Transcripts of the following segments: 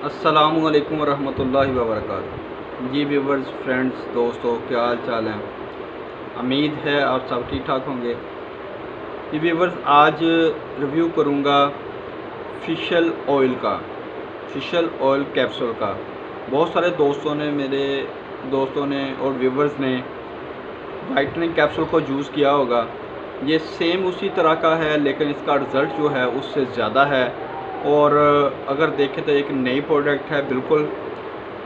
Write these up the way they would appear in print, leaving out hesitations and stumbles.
अस्सलामुअलैकुम वरहमतुल्लाहि वबरकातुहू। जी viewers, friends, दोस्तों, क्या हाल चाल हैं। उम्मीद है आप सब ठीक ठाक होंगे। जी व्यूवर्स, आज रिव्यू करूँगा फिशल ऑयल का, फिशल ऑयल कैप्सूल का। बहुत सारे दोस्तों ने और व्यूवर्स ने वाइटनिंग कैप्सूल को यूज़ किया होगा। ये सेम उसी तरह का है, लेकिन इसका रिज़ल्ट जो है उससे ज़्यादा है। और अगर देखें तो एक नई प्रोडक्ट है बिल्कुल।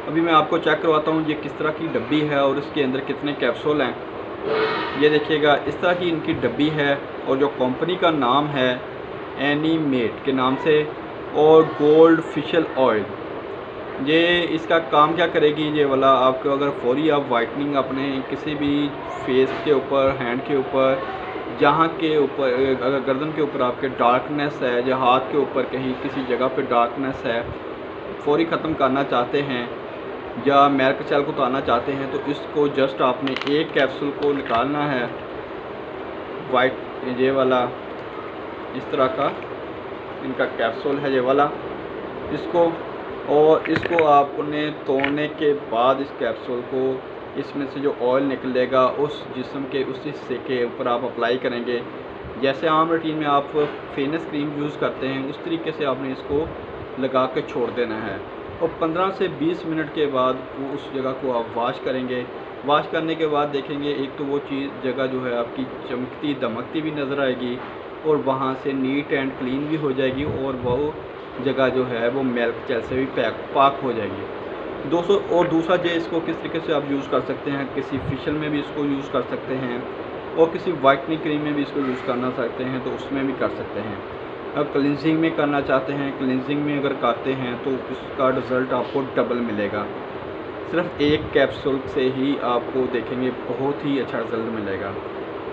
अभी मैं आपको चेक करवाता हूँ ये किस तरह की डब्बी है और इसके अंदर कितने कैप्सूल हैं। ये देखिएगा, इस तरह की इनकी डब्बी है और जो कंपनी का नाम है एनीमेट के नाम से, और गोल्ड फिशल ऑयल। ये इसका काम क्या करेगी ये वाला, आपको अगर फौरी आप वाइटनिंग अपने किसी भी फेस के ऊपर, हैंड के ऊपर, जहाँ के ऊपर, अगर गर्दन के ऊपर आपके डार्कनेस है या हाथ के ऊपर कहीं किसी जगह पे डार्कनेस है, फौरी ख़त्म करना चाहते हैं या मैल सेल को उतारना चाहते हैं, तो इसको जस्ट आपने एक कैप्सूल को निकालना है, वाइट ये वाला, इस तरह का इनका कैप्सूल है ये वाला। इसको आपने तोड़ने के बाद इस कैप्सूल को, इसमें से जो ऑयल निकलेगा उस जिस्म के उस हिस्से के ऊपर आप अप्लाई करेंगे। जैसे आम रूटीन में आप फेस क्रीम यूज़ करते हैं, उस तरीके से आपने इसको लगा के छोड़ देना है। और 15 से 20 मिनट के बाद वो उस जगह को आप वॉश करेंगे। वॉश करने के बाद देखेंगे, एक तो वो जगह जो है आपकी चमकती दमकती भी नज़र आएगी और वहाँ से नीट एंड क्लीन भी हो जाएगी, और वो जगह जो है वो मिल्क जेल से भी पाक हो जाएगी दोस्तों। और दूसरा जो इसको किस तरीके से आप यूज़ कर सकते हैं, किसी फेशियल में भी इसको यूज़ कर सकते हैं और किसी वाइटनिंग क्रीम में भी इसको यूज़ करना सकते हैं, तो उसमें भी कर सकते हैं। अब क्लिनजिंग में करना चाहते हैं, क्लिनजिंग में अगर करते हैं तो उसका रिज़ल्ट आपको डबल मिलेगा। सिर्फ एक कैप्सूल से ही आपको देखेंगे बहुत ही अच्छा रिज़ल्ट मिलेगा।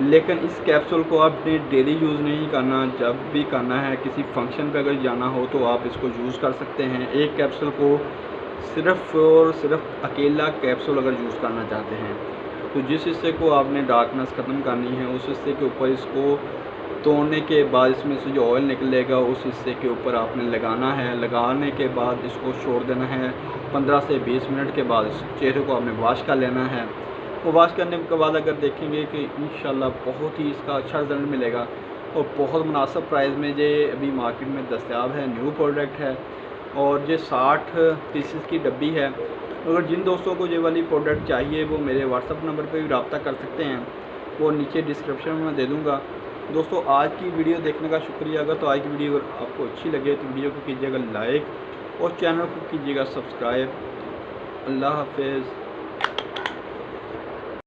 लेकिन इस कैप्सूल को आपने डेली यूज़ नहीं करना, जब भी करना है, किसी फंक्शन पे अगर जाना हो तो आप इसको यूज़ कर सकते हैं। एक कैप्सूल को सिर्फ़ और सिर्फ अकेला कैप्सूल अगर यूज़ करना चाहते हैं, तो जिस हिस्से को आपने डार्कनेस ख़त्म करनी है उस हिस्से के ऊपर इसको तोड़ने के बाद इसमें से जो ऑयल निकलेगा उस हिस्से के ऊपर आपने लगाना है। लगाने के बाद इसको छोड़ देना है। 15 से 20 मिनट के बाद इस चेहरे को आपने वॉश कर लेना है। वो वॉश करने के बाद अगर देखेंगे कि इंशाल्लाह बहुत ही इसका अच्छा रिज़ल्ट मिलेगा और बहुत मुनासिब प्राइस में ये अभी मार्केट में दस्तयाब है। न्यू प्रोडक्ट है और ये 60 पीसेस की डब्बी है। अगर जिन दोस्तों को ये वाली प्रोडक्ट चाहिए वो मेरे व्हाट्सअप नंबर पर भी रब्ता कर सकते हैं, वो नीचे डिस्क्रिप्शन में मैं दे दूँगा। दोस्तों, आज की वीडियो देखने का शुक्रिया। अगर तो आज की वीडियो अगर आपको अच्छी लगे तो वीडियो को कीजिएगा लाइक और चैनल को कीजिएगा सब्सक्राइब। अल्लाह हाफ़िज़।